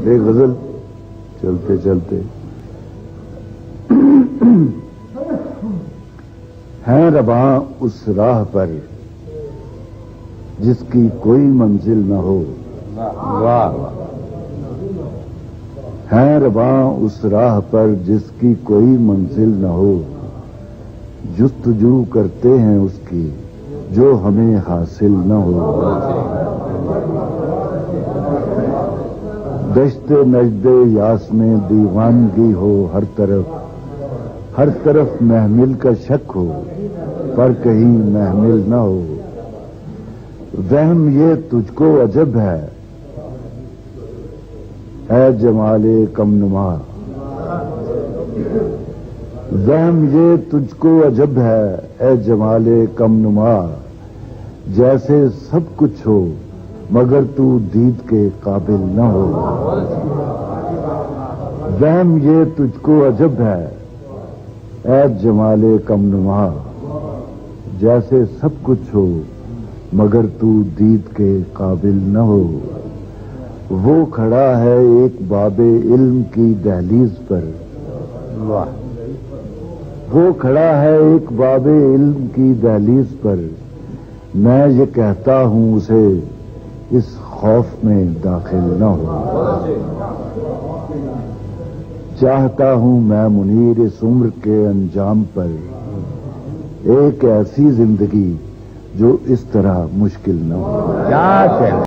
ایک غزل چلتے چلتے ہیں رواں اس راہ پر جس کی کوئی منزل نہ ہو. واہ ہیں رواں اس راہ پر جس کی کوئی منزل نہ ہو. جستجو کرتے ہیں اس کی جو ہمیں حاصل نہ ہو. دشت نجد یاس میں دیوانگی ہو ہر طرف محمل کا شک ہو پر کہیں محمل نہ ہو. وہم یہ تجھ کو عجب ہے اے جمال کم نما. وہم یہ تجھ کو عجب ہے اے جمال کم نما. جیسے سب کچھ ہو مگر تو دید کے قابل نہ ہو. وہم یہ تجھ کو عجب ہے اے جمال کم نما. جیسے سب کچھ ہو مگر تو دید کے قابل نہ ہو. وہ کھڑا ہے ایک باب علم کی دہلیز پر. واہ وہ کھڑا ہے ایک باب علم کی دہلیز پر. میں یہ کہتا ہوں اسے اس خوف میں داخل نہ ہو. چاہتا ہوں میں منیر اس عمر کے انجام پر ایک ایسی زندگی جو اس طرح مشکل نہ ہو. کیا